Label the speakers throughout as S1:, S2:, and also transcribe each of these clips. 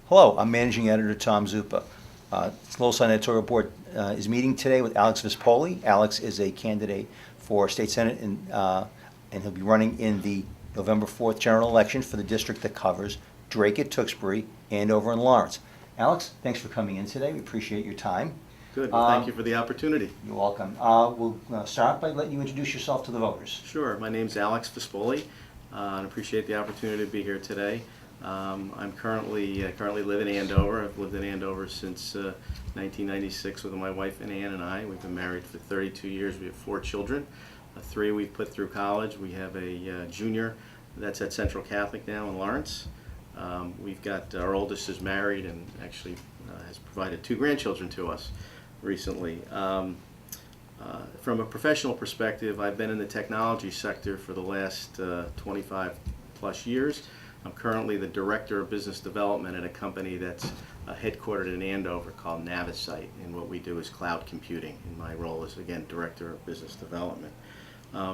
S1: Hello, I'm Managing Editor Tom Zupa. Lowell Sun Editorial Board is meeting today with Alex Vispoli. Alex is a candidate for State Senate, and he'll be running in the November 4th general election for the district that covers Drake at Tewksbury, Andover, and Lawrence. Alex, thanks for coming in today. We appreciate your time.
S2: Good. Well, thank you for the opportunity.
S1: You're welcome. We'll start by letting you introduce yourself to the voters.
S2: Sure. My name's Alex Vispoli, and I appreciate the opportunity to be here today. I'm currently live in Andover. I've lived in Andover since 1996 with my wife Ann and I. We've been married for 32 years. We have 4 children. 3 we've put through college. We have a junior that's at Central Catholic now in Lawrence. We've got our oldest is married and actually has provided 2 grandchildren to us recently. From a professional perspective, I've been in the technology sector for the last 25 plus years. I'm currently the Director of Business Development at a company that's headquartered in Andover called Navisite, and what we do is cloud computing, and my role is, again, Director of Business Development.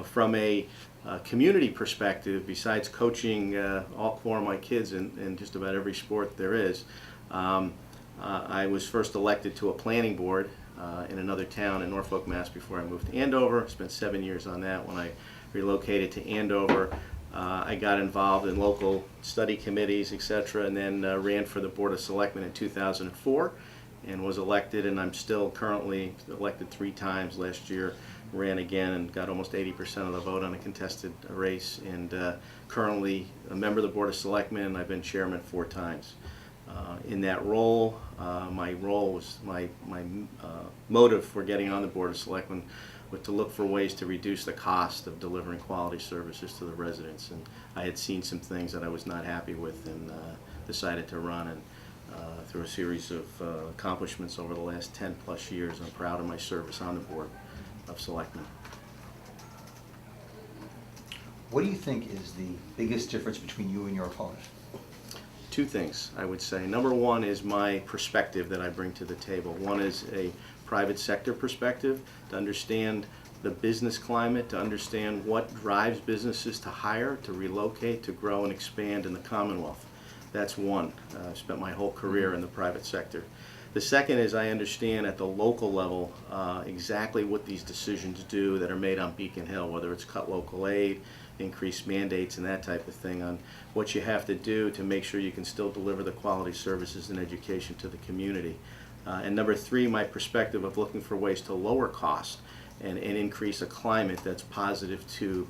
S2: From a community perspective, besides coaching all 4 of my kids in just about every sport there is, I was first elected to a planning board in another town in Norfolk, Mass. Before I moved to Andover. Spent 7 years on that. When I relocated to Andover, I got involved in local study committees, etc., and then ran for the Board of Selectmen in 2004 and was elected, and I'm still currently elected 3 times. Last year ran again and got almost 80% of the vote on a contested race, and currently a member of the Board of Selectmen, and I've been chairman 4 times. In that role, my motive for getting on the Board of Selectmen was to look for ways to reduce the cost of delivering quality services to the residents. And I had seen some things that I was not happy with, and decided to run. And through a series of accomplishments over the last 10 plus years, I'm proud of my service on the Board of Selectmen.
S1: What do you think is the biggest difference between you and your opponent?
S2: 2 things, I would say. Number 1 is my perspective that I bring to the table. One is a private sector perspective, to understand the business climate, to understand what drives businesses to hire, to relocate, to grow and expand in the Commonwealth. That's one. I've spent my whole career in the private sector. The second is I understand at the local level exactly what these decisions do that are made on Beacon Hill, whether it's cut local aid, increase mandates, and that type of thing, on what you have to do to make sure you can still deliver the quality services and education to the community. And number 3, my perspective of looking for ways to lower costs and increase a climate that's positive to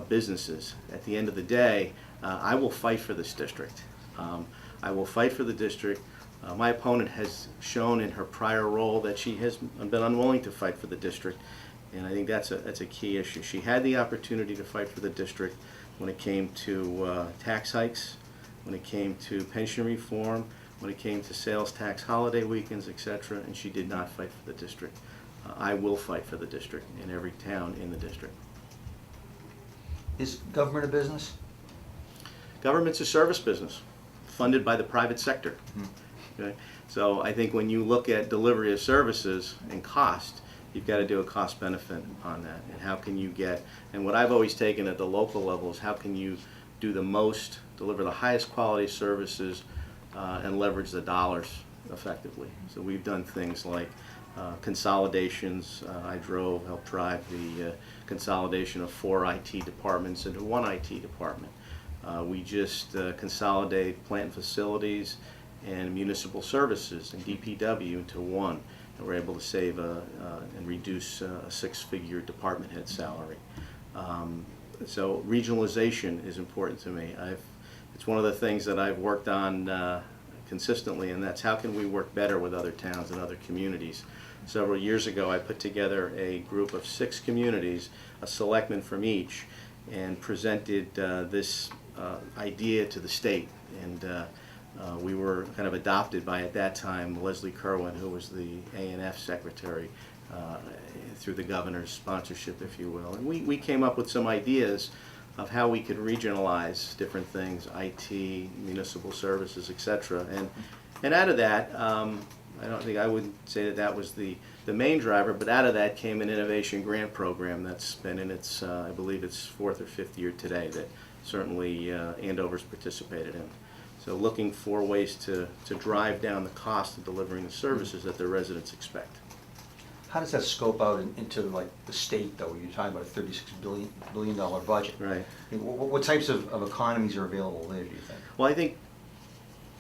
S2: businesses. At the end of the day, I will fight for this district. I will fight for the district. My opponent has shown in her prior role that she has been unwilling to fight for the district, and I think that's a key issue. She had the opportunity to fight for the district when it came to tax hikes, when it came to pension reform, when it came to sales tax, holiday weekends, etc., and she did not fight for the district. I will fight for the district in every town in the district.
S1: Is government a business?
S2: Government's a service business funded by the private sector. Okay? So I think when you look at delivery of services and cost, you've got to do a cost benefit on that. And how can you get, and what I've always taken at the local level is how can you do the most, deliver the highest quality services, and leverage the dollars effectively. So we've done things like consolidations. I helped drive the consolidation of 4 IT departments into 1 IT department. We just consolidated plant facilities and municipal services and DPW into 1. And we're able to save and reduce a 6-figure department head salary. So regionalization is important to me. It's one of the things that I've worked on consistently, and that's how can we work better with other towns and other communities. Several years ago, I put together a group of 6 communities, a selectman from each, and presented this idea to the state. And we were kind of adopted by, at that time, Leslie Kerwin, who was the A&F secretary, through the governor's sponsorship, if you will. And we came up with some ideas of how we could regionalize different things, IT, municipal services, etc. And out of that, I wouldn't say that was the main driver, but out of that came an innovation grant program that's been in its, I believe its 4th or 5th year today, that certainly Andover's participated in. So looking for ways to drive down the cost of delivering the services that their residents expect.
S1: How does that scope out into like the state though? You're talking about a $36 billion budget.
S2: Right.
S1: I mean, what types of economies are available there, do you think?
S2: Well, I think,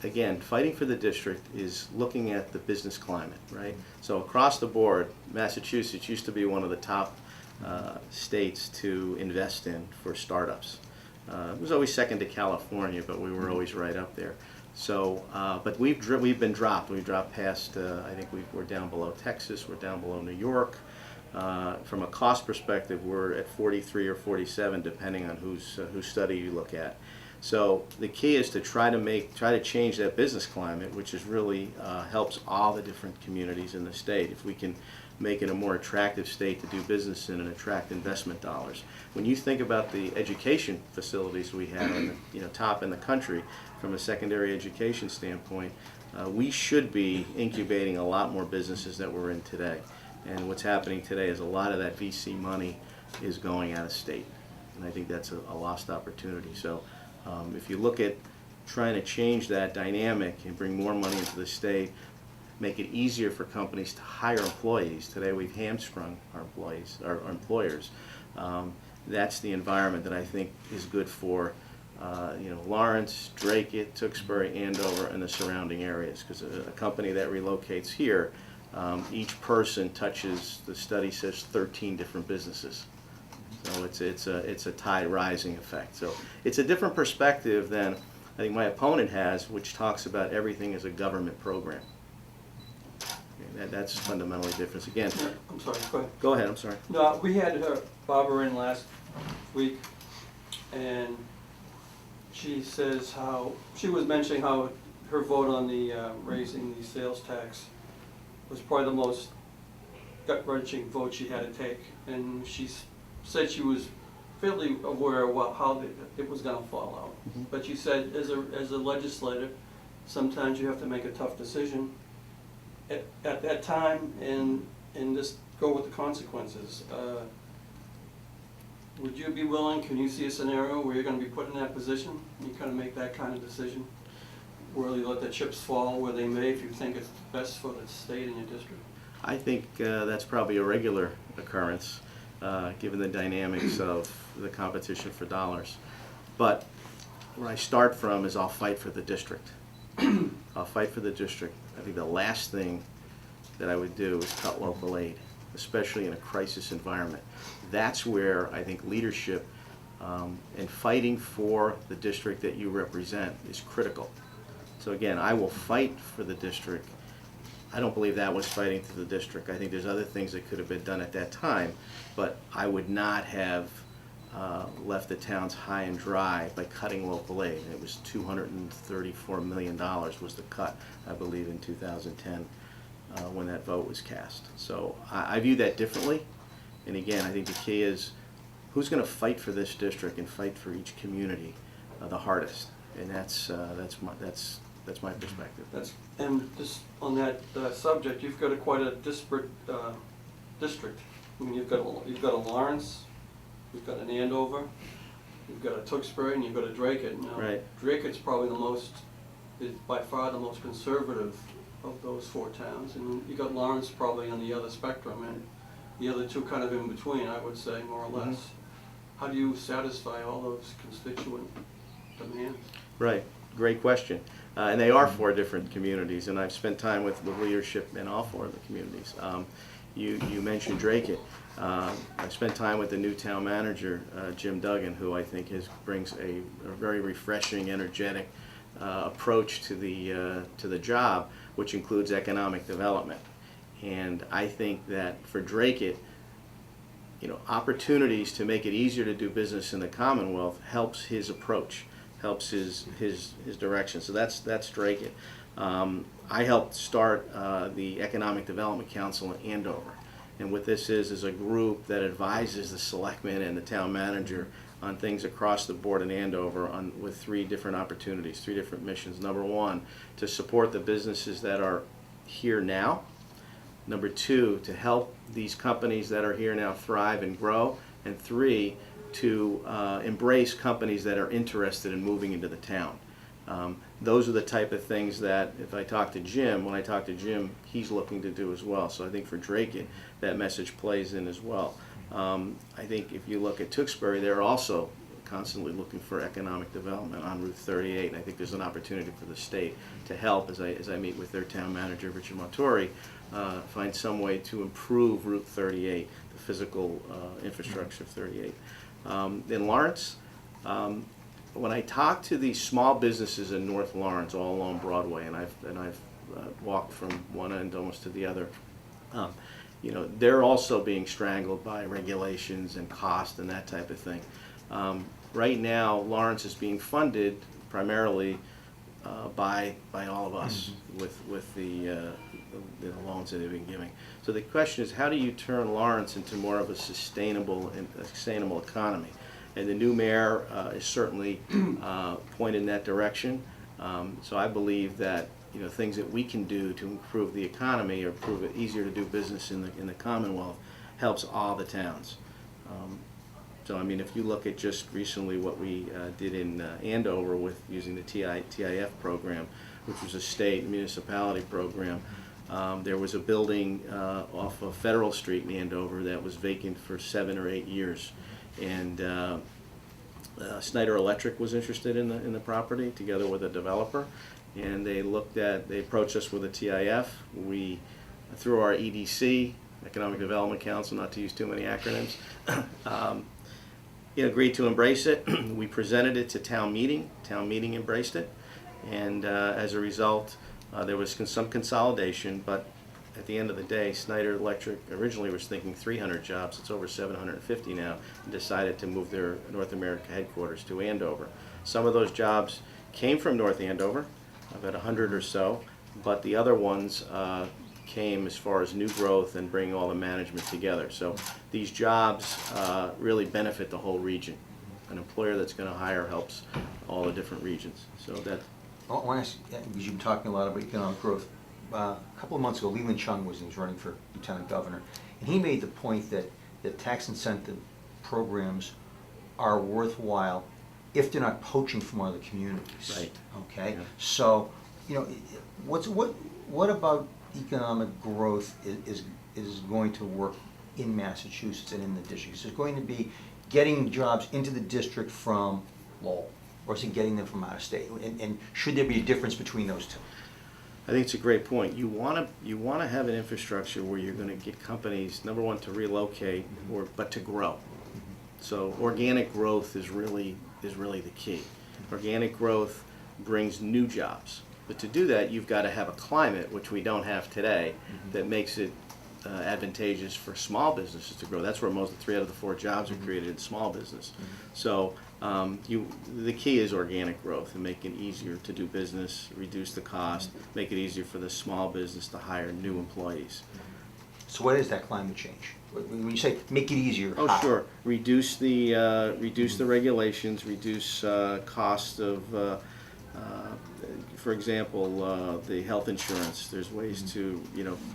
S2: again, fighting for the district is looking at the business climate, right? So across the board, Massachusetts used to be one of the top states to invest in for startups. It was always second to California, but we were always right up there. So, but we've been dropped. We've dropped past. I think we're down below Texas. We're down below New York. From a cost perspective, we're at 43 or 47, depending on whose study you look at. So the key is to try to change that business climate, which is really helps all the different communities in the state. If we can make it a more attractive state to do business in and attract investment dollars. When you think about the education facilities we have, in the, top in the country from a secondary education standpoint, we should be incubating a lot more businesses that we're in today. And what's happening today is a lot of that VC money is going out of state, and I think that's a lost opportunity. So if you look at trying to change that dynamic and bring more money into the state, make it easier for companies to hire employees. Today we've hamstrung our employers. That's the environment that I think is good for Lawrence, Drake, Tewksbury, Andover, and the surrounding areas. Because a company that relocates here, each person touches, the study says, 13 different businesses. So it's a tide rising effect. So it's a different perspective than I think my opponent has, which talks about everything as a government program. That's fundamentally different. Again,
S3: I'm sorry, go ahead.
S2: Go ahead, I'm sorry.
S3: No, we had Barbara in last week, and she says how, she was mentioning how her vote on the raising the sales tax was probably the most gut-wrenching vote she had to take, and she said she was fairly aware of how it was going to fall out.
S2: Mm-hmm.
S3: But she said, as a legislator, sometimes you have to make a tough decision at that time and just go with the consequences. Would you be willing, can you see a scenario where you're going to be put in that position? You kind of make that kind of decision? Where you let the chips fall where they may if you think it's best for the state and your district?
S2: I think that's probably a regular occurrence, given the dynamics of the competition for dollars. But where I start from is I'll fight for the district. I'll fight for the district. I think the last thing that I would do is cut local aid, especially in a crisis environment. That's where I think leadership and fighting for the district that you represent is critical. So again, I will fight for the district. I don't believe that was fighting for the district. I think there's other things that could have been done at that time, but I would not have left the towns high and dry by cutting local aid. It was $234 million was the cut, I believe, in 2010 when that vote was cast. So I view that differently. And again, I think the key is who's going to fight for this district and fight for each community the hardest. And that's my perspective.
S3: And just on that subject, you've got quite a disparate district. I mean, you've got a Lawrence, you've got an Andover, you've got a Tewksbury, and you've got a Drake. Now,
S2: Right.
S3: Drake's probably is by far the most conservative of those four towns, and you got Lawrence probably on the other spectrum, and the other two kind of in between, I would say, more or less.
S2: Mm-hmm.
S3: How do you satisfy all those constituent demands?
S2: Right, great question. And they are four different communities, and I've spent time with leadership in all four of the communities. You mentioned Drake. I've spent time with the new town manager, Jim Duggan, who I think brings a very refreshing, energetic approach to the job, which includes economic development. And I think that for Drake, opportunities to make it easier to do business in the Commonwealth helps his approach, helps his direction. So that's Drake. I helped start the Economic Development Council in Andover. And what this is a group that advises the selectmen and the town manager on things across the board in Andover with three different opportunities, three different missions. Number one, to support the businesses that are here now. Number two, to help these companies that are here now thrive and grow. And three, to embrace companies that are interested in moving into the town. those are the type of things that if I talk to Jim, when I talk to Jim, he's looking to do as well. So I think for Drake, that message plays in as well. I think if you look at Tewksbury, they're also constantly looking for economic development on Route 38. And I think there's an opportunity for the state to help, as I meet with their town manager, Richard Montori, find some way to improve Route 38, the physical infrastructure of 38. In Lawrence, when I talk to the small businesses in North Lawrence, all along Broadway, and I've walked from one end almost to the other, they're also being strangled by regulations and cost and that type of thing. Right now, Lawrence is being funded primarily by all of us with the loans that they've been giving. So the question is, how do you turn Lawrence into more of a sustainable economy? And the new mayor is certainly pointed in that direction. So I believe that things that we can do to improve the economy or improve it easier to do business in the Commonwealth helps all the towns. So I mean, if you look at just recently what we did in Andover with using the TIF program, which was a state municipality program, there was a building off of Federal Street in Andover that was vacant for 7 or 8 years, and Schneider Electric was interested in the property together with a developer, and they approached us with a TIF. We, through our EDC, Economic Development Council, not to use too many acronyms, agreed to embrace it. We presented it to town meeting. Town meeting embraced it, and as a result, there was some consolidation. But at the end of the day, Schneider Electric originally was thinking 300 jobs. It's over 750 now, and decided to move their North America headquarters to Andover. Some of those jobs came from North Andover, about 100 or so, but the other ones came as far as new growth and bringing all the management together. So these jobs really benefit the whole region. An employer that's going to hire helps all the different regions. So that.
S1: I want to ask, because you've been talking a lot about economic growth. A couple of months ago, Leland Chung was running for lieutenant governor, and he made the point that tax incentive programs are worthwhile if they're not poaching from other communities.
S2: Right.
S1: Okay.
S2: Yeah.
S1: So, what about economic growth is going to work in Massachusetts and in the district? Is it going to be getting jobs into the district from Lowell, or is it getting them from out of state? And should there be a difference between those two?
S2: I think it's a great point. You want to have an infrastructure where you're going to get companies, number one, to relocate, but to grow. So organic growth is really the key. Organic growth brings new jobs. But to do that, you've got to have a climate, which we don't have today, that makes it advantageous for small businesses to grow. That's where most of 3 out of the 4 jobs are created in small business. So the key is organic growth and making it easier to do business, reduce the cost, make it easier for the small business to hire new employees.
S1: So what is that climate change? When you say make it easier,
S2: Oh,
S1: how?
S2: sure. Reduce the regulations, reduce cost of, for example, the health insurance. There's ways to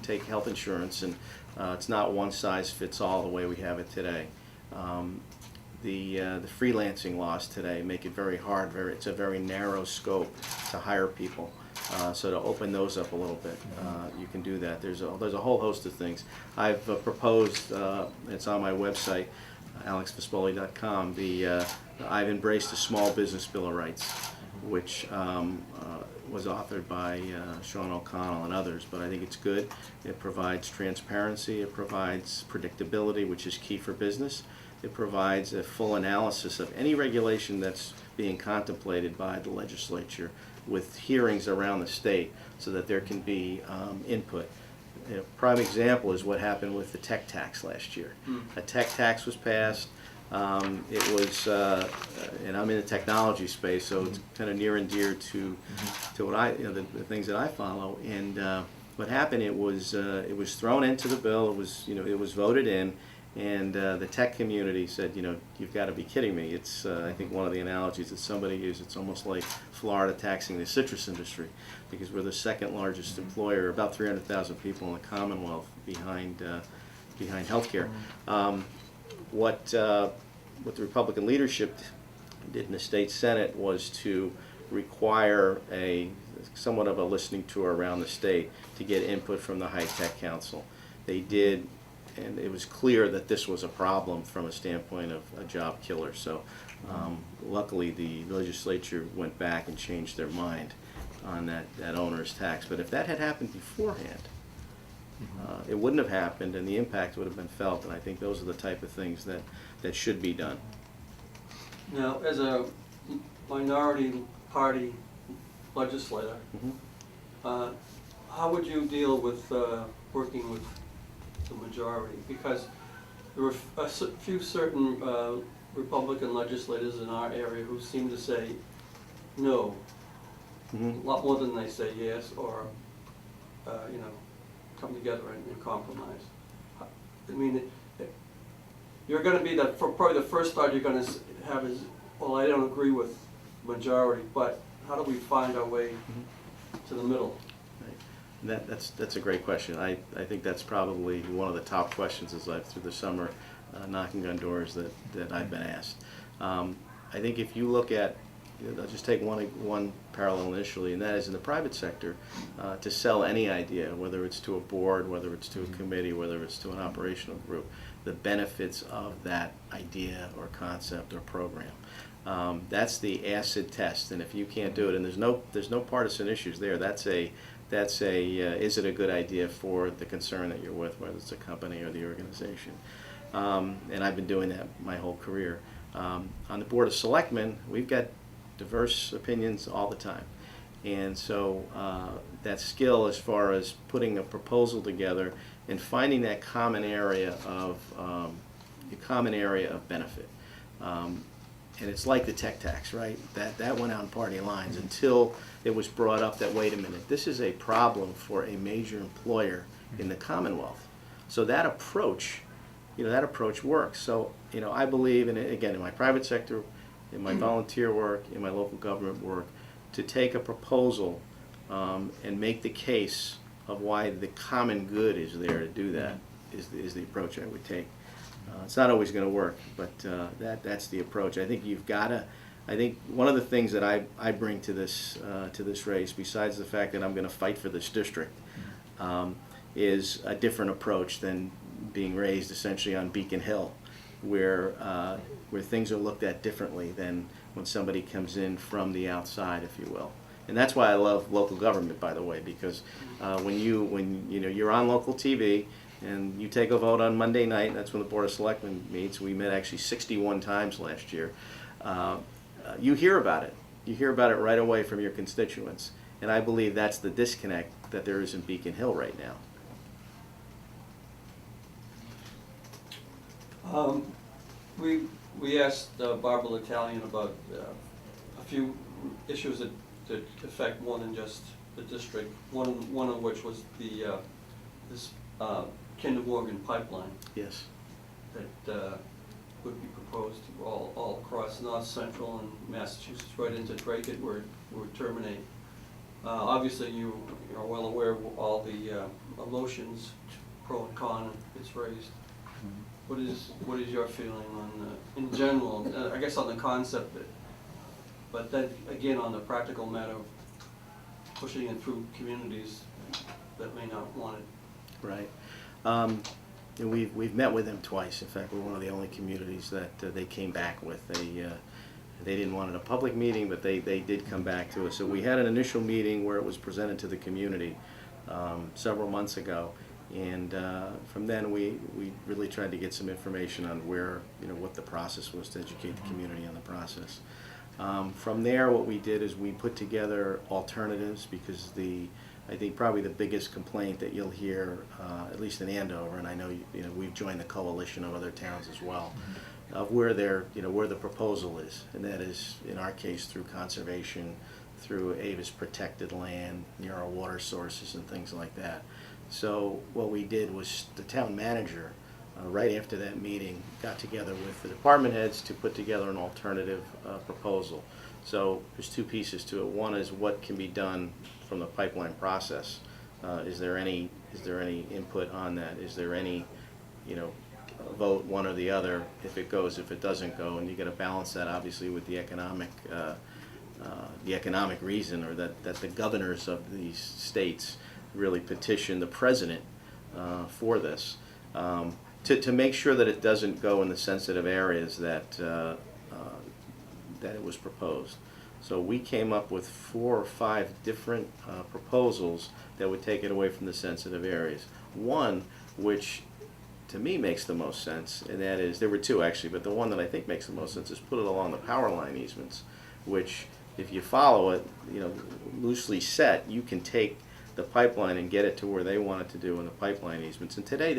S2: take health insurance, and it's not one size fits all the way we have it today. The freelancing laws today make it very hard. It's a very narrow scope to hire people. So to open those up a little bit, you can do that. There's a whole host of things. I've proposed, it's on my website, alexvispoli.com, I've embraced the Small Business Bill of Rights, which was authored by Sean O'Connell and others, but I think it's good. It provides transparency, it provides predictability, which is key for business. It provides a full analysis of any regulation that's being contemplated by the legislature, with hearings around the state so that there can be input. A prime example is what happened with the tech tax last year. A tech tax was passed. It was, and I'm in the technology space, so it's kind of near and dear to what the things that I follow. And what happened? It was thrown into the bill. It was voted in. And the tech community said, you've got to be kidding me. It's, I think one of the analogies that somebody used, it's almost like Florida taxing the citrus industry, because we're the second largest employer, about 300,000 people in the Commonwealth behind healthcare. What the Republican leadership did in the state Senate was to require somewhat of a listening tour around the state to get input from the High Tech Council. They did, and it was clear that this was a problem from a standpoint of a job killer. So luckily the legislature went back and changed their mind on that owner's tax. But if that had happened beforehand, it wouldn't have happened, and the impact would have been felt. And I think those are the type of things that should be done.
S3: Now, as a minority party legislator, how would you deal with working with the majority? Because there were a few certain Republican legislators in our area who seem to say no, a lot more than they say yes, or you know, come together and compromise. I mean, you're going to be probably the first thought you're going to have is, well, I don't agree with majority, but how do we find our way to the middle?
S2: Right. That's a great question. I think that's probably one of the top questions as I've through the summer knocking on doors that I've been asked. I think if you look at, I'll just take one parallel initially, and that is in the private sector, to sell any idea, whether it's to a board, whether it's to a committee, whether it's to an operational group, the benefits of that idea or concept or program. That's the acid test, and if you can't do it, and there's no partisan issues there. That's a is it a good idea for the concern that you're with, whether it's a company or the organization. And I've been doing that my whole career. On the Board of Selectmen, we've got diverse opinions all the time, and so that skill as far as putting a proposal together and finding that common area of benefit. And it's like the tech tax, right? That went out in party lines until it was brought up that, wait a minute, this is a problem for a major employer in the Commonwealth. So that approach works. So, I believe, and again, in my private sector, in my volunteer work, in my local government work, to take a proposal and make the case of why the common good is there to do that is the approach I would take. It's not always going to work, but that's the approach. I think I think one of the things that I bring to this race, besides the fact that I'm going to fight for this district, is a different approach than being raised essentially on Beacon Hill, where things are looked at differently than when somebody comes in from the outside, if you will. And that's why I love local government, by the way, because when you're on local TV and you take a vote on Monday night, that's when the Board of Selectmen meets. We met actually 61 times last year. You hear about it. You hear about it right away from your constituents. And I believe that's the disconnect that there is in Beacon Hill right now.
S3: We asked Barbara Italian about a few issues that affect more than just the district. One of which was this Kinder Morgan pipeline.
S2: Yes.
S3: That would be proposed all across North Central and Massachusetts, right into Drake, where it would terminate. Obviously, you are well aware of all the emotions, pro and con, it's raised. What is your feeling on in general? I guess on the concept, but then again on the practical matter of pushing it through communities that may not want it.
S2: Right. And we've met with them twice. In fact, we're one of the only communities that they came back with. They didn't want it a public meeting, but they did come back to us. So we had an initial meeting where it was presented to the community several months ago. And from then we really tried to get some information on what the process was to educate the community on the process. From there, what we did is we put together alternatives, because I think probably the biggest complaint that you'll hear, at least in Andover, and I know we've joined the coalition of other towns as well, of where the proposal is, and that is in our case through conservation, through Avis protected land, near our water sources and things like that. So what we did was the town manager, right after that meeting, got together with the department heads to put together an alternative proposal. So there's two pieces to it. One is what can be done from the pipeline process. Is there any input on that? Is there any vote one or the other if it goes, if it doesn't go? And you got to balance that obviously with the economic the economic reason, or that the governors of these states really petitioned the president for this, to make sure that it doesn't go in the sensitive areas that it was proposed. So we came up with 4 or 5 different proposals that would take it away from the sensitive areas. One, which to me makes the most sense, and that is, there were 2 actually, but the one that I think makes the most sense is put it along the power line easements, which if you follow it, loosely set, you can take the pipeline and get it to where they want it to do in the pipeline easements. And today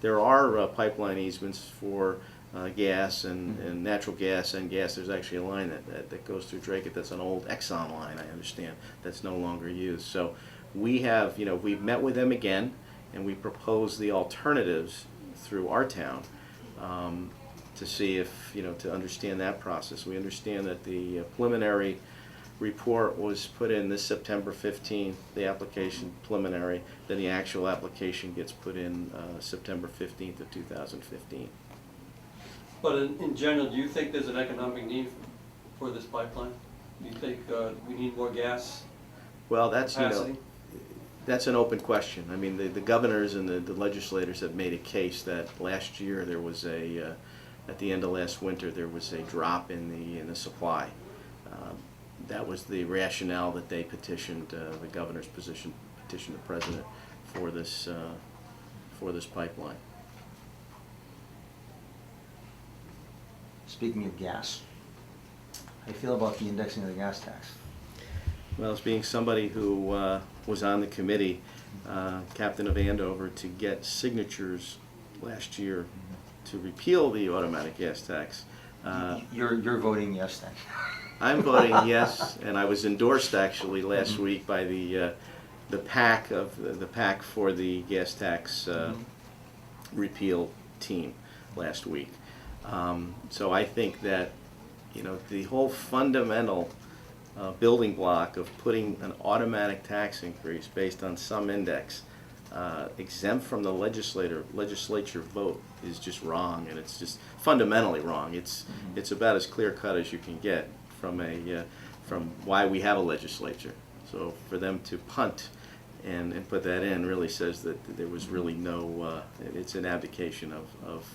S2: there are pipeline easements for gas and natural gas and gas. There's actually a line that goes through Drake. That's an old Exxon line, I understand, that's no longer used. So we have, we've met with them again, and we propose the alternatives through our town to see if, to understand that process. We understand that the preliminary report was put in this September 15th, the application preliminary, then the actual application gets put in September 15th of 2015.
S3: But in general, do you think there's an economic need for this pipeline? Do you think we need more gas
S2: Well, that's,
S3: capacity?
S2: that's an open question. I mean, the governors and the legislators have made a case that last year there was at the end of last winter, there was a drop in the supply. That was the rationale that they petitioned, the governor's petitioned the president for this pipeline.
S1: Speaking of gas, how do you feel about the indexing of the gas tax?
S2: Well, as being somebody who was on the committee, captain of Andover, to get signatures last year to repeal the automatic gas tax.
S1: You're voting yes then?
S2: I'm voting yes, and I was endorsed actually last week by the PAC for the gas tax repeal team last week. So I think that the whole fundamental building block of putting an automatic tax increase based on some index exempt from the legislature vote is just wrong, and it's just fundamentally wrong. It's about as clear cut as you can get from why we have a legislature. So for them to punt and put that in really says that there was really no. It's an abdication of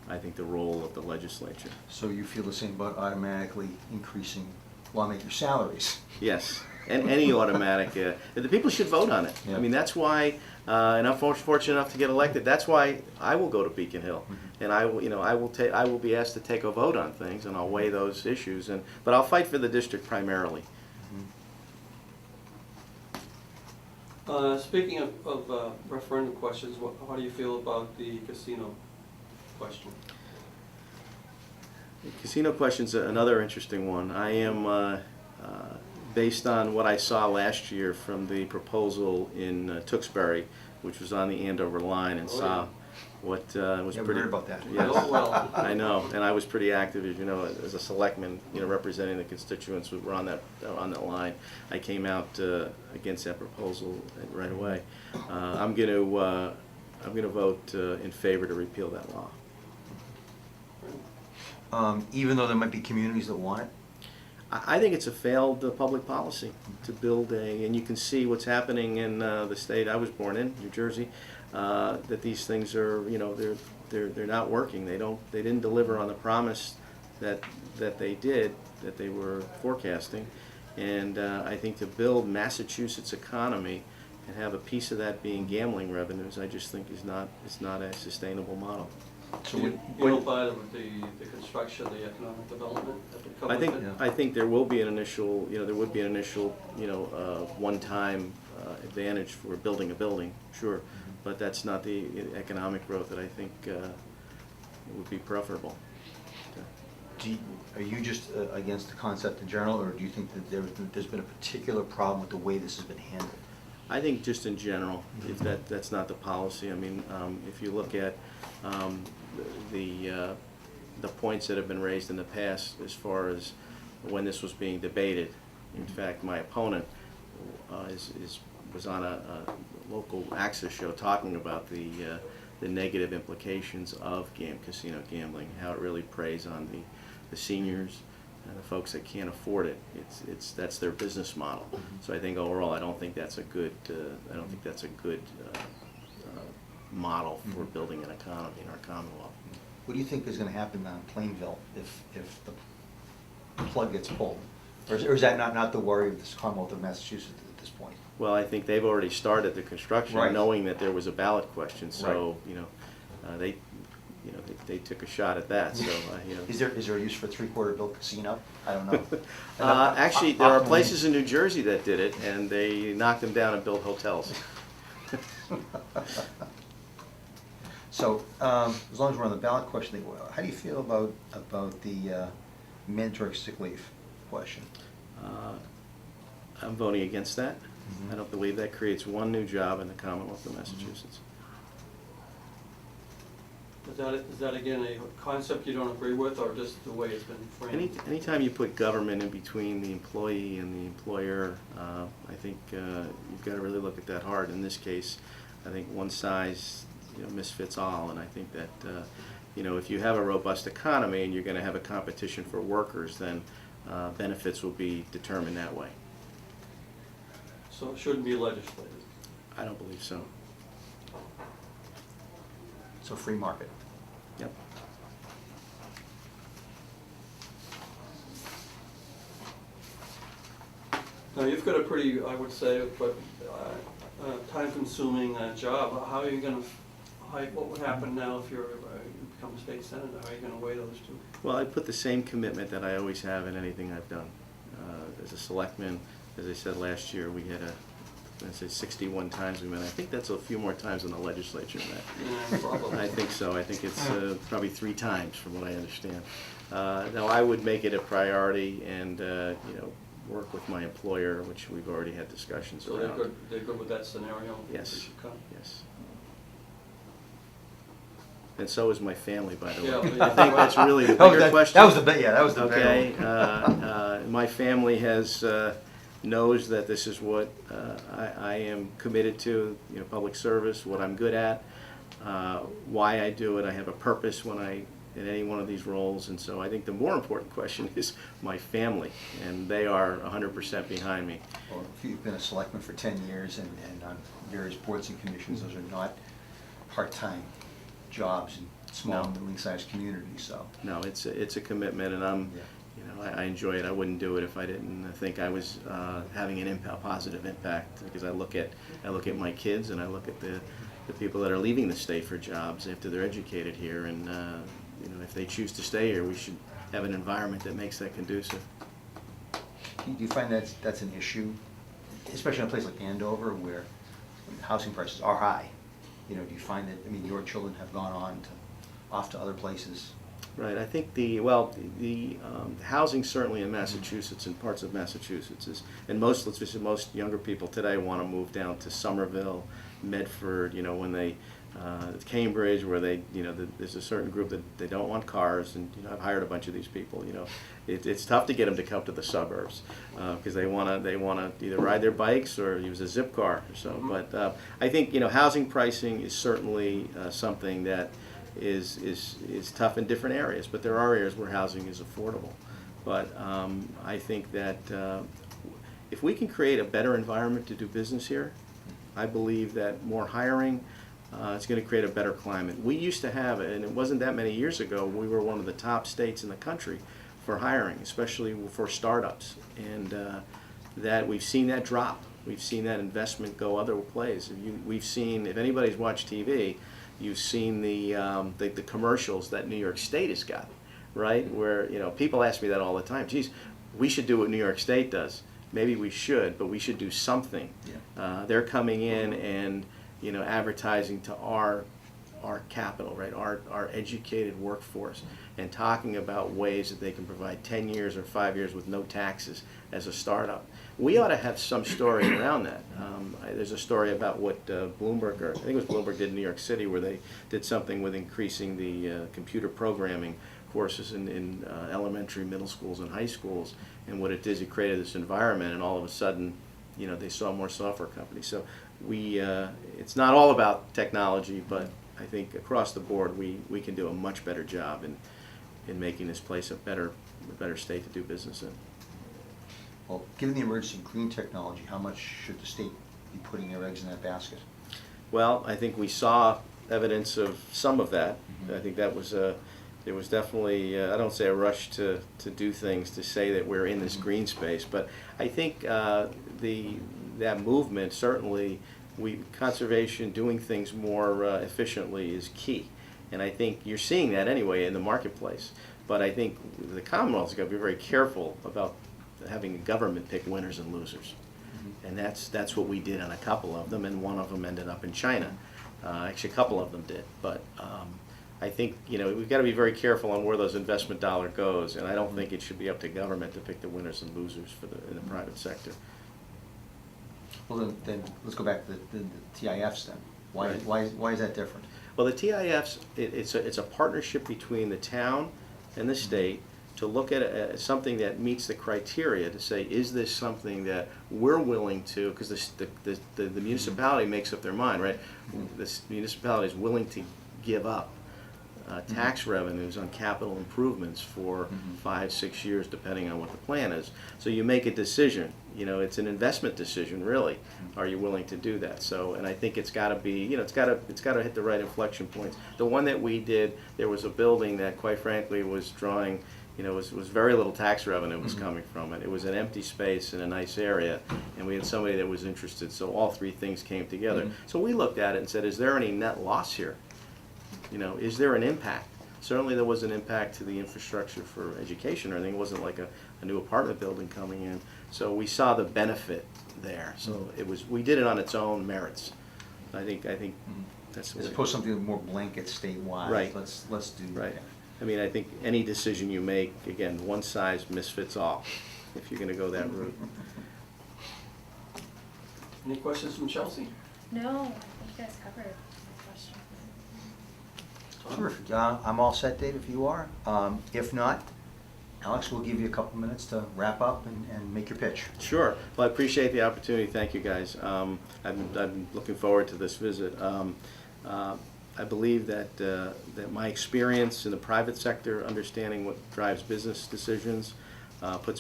S2: I think the role of the legislature.
S1: So you feel the same about automatically increasing lawmaker salaries?
S2: Yes, and any automatic. The people should vote on it.
S1: Yeah.
S2: I mean, that's why, and I'm fortunate enough to get elected. That's why I will go to Beacon Hill, and I will be asked to take a vote on things, and I'll weigh those issues. But I'll fight for the district primarily.
S3: Speaking of referendum questions, how do you feel about the casino question?
S2: The casino question's another interesting one. I am, based on what I saw last year from the proposal in Tewksbury, which was on the Andover line, and saw what was
S1: Never
S2: pretty.
S1: heard about that.
S2: Yes,
S3: Oh, well.
S2: I know, and I was pretty active, as you know, as a selectman, representing the constituents who were on that line. I came out against that proposal right away. I'm going to vote in favor to repeal that law.
S1: Even though there might be communities that want it?
S2: I think it's a failed public policy to build and you can see what's happening in the state I was born in, New Jersey, that these things are, they're not working. They didn't deliver on the promise that they were forecasting. And I think to build Massachusetts economy and have a piece of that being gambling revenues, I just think it's not a sustainable model.
S1: So
S3: You don't buy the construction, the economic development that would come with it?
S2: I think there will be an initial, there would be an initial, one-time advantage for building a building, sure, but that's not the economic growth that I think would be preferable.
S1: Are you just against the concept in general, or do you think that there's been a particular problem with the way this has been handled?
S2: I think just in general, if that's not the policy. I mean, if you look at the points that have been raised in the past as far as when this was being debated. In fact, my opponent was on a local access show talking about the negative implications of casino gambling, how it really preys on the seniors, and the folks that can't afford it, that's their business model. So I think overall, I don't think that's a good model for building an economy in our Commonwealth.
S1: What do you think is going to happen on Plainville if the plug gets pulled? Or is that not the worry of the Commonwealth of Massachusetts at this point?
S2: Well, I think they've already started the construction,
S1: Right.
S2: knowing that there was a ballot question. So
S1: Right.
S2: they took a shot at that. So
S1: Is there a use for a three-quarter built casino? I don't know.
S2: Actually, there are
S1: Optimally.
S2: places in New Jersey that did it, and they knocked them down and built hotels.
S1: So, as long as we're on the ballot question, how do you feel about the mandatory sick leave question?
S2: I'm voting against that. I don't believe that creates one new job in the Commonwealth of Massachusetts.
S3: Is that again a concept you don't agree with, or just the way it's been framed?
S2: Anytime you put government in between the employee and the employer, I think you've got to really look at that hard. In this case, I think one size misfits all, and I think that if you have a robust economy and you're going to have a competition for workers, then benefits will be determined that way.
S3: So it shouldn't be legislated.
S2: I don't believe so.
S1: So free market.
S2: Yep.
S3: Now, you've got a pretty, I would say, but time-consuming job. How are you going to, what would happen now if you become a state senator? How are you going to weigh those two?
S2: Well, I put the same commitment that I always have in anything I've done. As a selectman, as I said last year, we had 61 times we met. I think that's a few more times than the legislature met.
S3: Yeah, probably.
S2: I think so. I think it's probably 3 times from what I understand. Now, I would make it a priority and work with my employer, which we've already had discussions
S3: So
S2: around.
S3: they're good with that scenario?
S2: Yes.
S3: They should come?
S2: Yes. And so is my family, by the way.
S3: Yeah,
S2: I think that's really the
S1: That was
S2: bigger question.
S1: That was the big, yeah, that was the
S2: Okay,
S1: big one.
S2: my family knows that this is what I am committed to, public service, what I'm good at, why I do it. I have a purpose in any one of these roles, and so I think the more important question is my family, and they are 100% behind me.
S1: Well, if you've been a selectman for 10 years and on various boards and commissions, those are not part-time jobs in small,
S2: No.
S1: middling-sized communities, so.
S2: No, it's a commitment, and I enjoy it. I wouldn't do it if I didn't think I was having a positive impact, because I look at my kids and I look at the people that are leaving the state for jobs after they're educated here, and if they choose to stay here, we should have an environment that makes that conducive.
S1: Do you find that's an issue, especially in a place like Andover where housing prices are high? Do you find that, your children have gone on off to other places?
S2: Right. I think the housing certainly in Massachusetts and parts of Massachusetts is, and most younger people today want to move down to Somerville, Medford. When they Cambridge, where there's a certain group that they don't want cars, and I've hired a bunch of these people. It's tough to get them to come to the suburbs because they want to either ride their bikes or use a zip car or so. But I think housing pricing is certainly something that is tough in different areas, but there are areas where housing is affordable. But I think that if we can create a better environment to do business here, I believe that more hiring, it's going to create a better climate. We used to have it, and it wasn't that many years ago, we were one of the top states in the country for hiring, especially for startups. And that we've seen that drop. We've seen that investment go other ways. We've seen, if anybody's watched TV, you've seen the commercials that New York State has got, right? Where people ask me that all the time. Geez, we should do what New York State does. Maybe we should, but we should do something.
S1: Yeah.
S2: They're coming in and advertising to our capital, right? Our educated workforce, and talking about ways that they can provide 10 years or 5 years with no taxes as a startup. We ought to have some story around that. There's a story about what Bloomberg, or I think it was Bloomberg, did in New York City, where they did something with increasing the computer programming courses in elementary, middle schools, and high schools. And what it did is it created this environment, and all of a sudden, they saw more software companies. So it's not all about technology, but I think across the board we can do a much better job in making this place a better better state to do business in.
S1: Well, given the emergence of green technology, how much should the state be putting their eggs in that basket?
S2: Well, I think we saw evidence of some of that.
S1: Mhm.
S2: I think that was there was definitely, I don't say a rush to do things to say that we're in this green space, but I think that movement, certainly, conservation, doing things more efficiently is key. And I think you're seeing that anyway in the marketplace. But I think the Commonwealth's got to be very careful about having the government pick winners and losers. And that's what we did on a couple of them, and one of them ended up in China. Actually, a couple of them did. But I think, we've got to be very careful on where those investment dollar goes, and I don't think it should be up to government to pick the winners and losers in the private sector.
S1: Well, then let's go back to the TIFs then.
S2: Right.
S1: Why is that different?
S2: Well, the TIFs, it's a partnership between the town and the state to look at something that meets the criteria to say, is this something that we're willing to, because the municipality makes up their mind, right? This municipality is willing to give up tax revenues on capital improvements for 5-6 years, depending on what the plan is. So you make a decision. It's an investment decision, really. Are you willing to do that? So, and I think it's got to be, it's got to hit the right inflection points. The one that we did, there was a building that, quite frankly, was drawing, was very little tax revenue was coming from it. It was an empty space in a nice area, and we had somebody that was interested. So all three things came together. So we looked at it and said, is there any net loss here? Is there an impact? Certainly there was an impact to the infrastructure for education or anything. It wasn't like a new apartment building coming in. So we saw the benefit there. So we did it on its own merits. I think that's the
S1: As
S2: way.
S1: opposed to something more blanket statewide.
S2: Right.
S1: Let's do
S2: Right.
S1: that.
S2: I mean, I think any decision you make, again, one size misfits all, if you're going to go that route.
S3: Any questions from Chelsea?
S4: No, I think you guys covered my question.
S1: Terrific. I'm all set, Dave, if you are. If not, Alex, we'll give you a couple minutes to wrap up and make your pitch.
S2: Sure. Well, I appreciate the opportunity. Thank you, guys. I've been looking forward to this visit. I believe that my experience in the private sector, understanding what drives business decisions,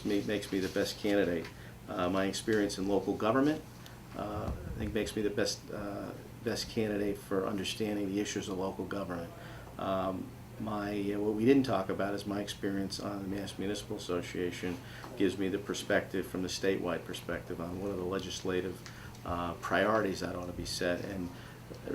S2: makes me the best candidate. My experience in local government, I think, makes me the best candidate for understanding the issues of local government. What we didn't talk about is my experience on the Mass Municipal Association gives me the perspective from the statewide perspective on what are the legislative priorities that ought to be set. And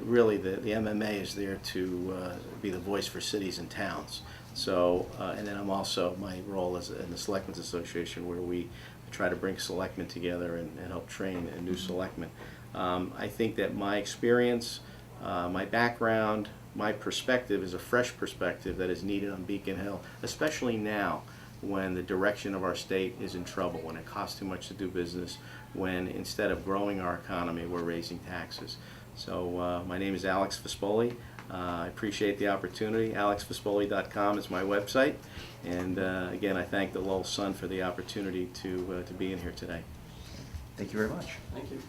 S2: really the MMA is there to be the voice for cities and towns. So, and then I'm also, my role is in the Selectmen's Association, where we try to bring selectmen together and help train a new selectmen. I think that my experience, my background, my perspective is a fresh perspective that is needed on Beacon Hill, especially now when the direction of our state is in trouble, when it costs too much to do business, when instead of growing our economy, we're raising taxes. So my name is Alex Vispoli. I appreciate the opportunity. AlexVispoli.com is my website. And again, I thank the Lowell Sun for the opportunity to be in here today.
S1: Thank you very much.
S3: Thank you.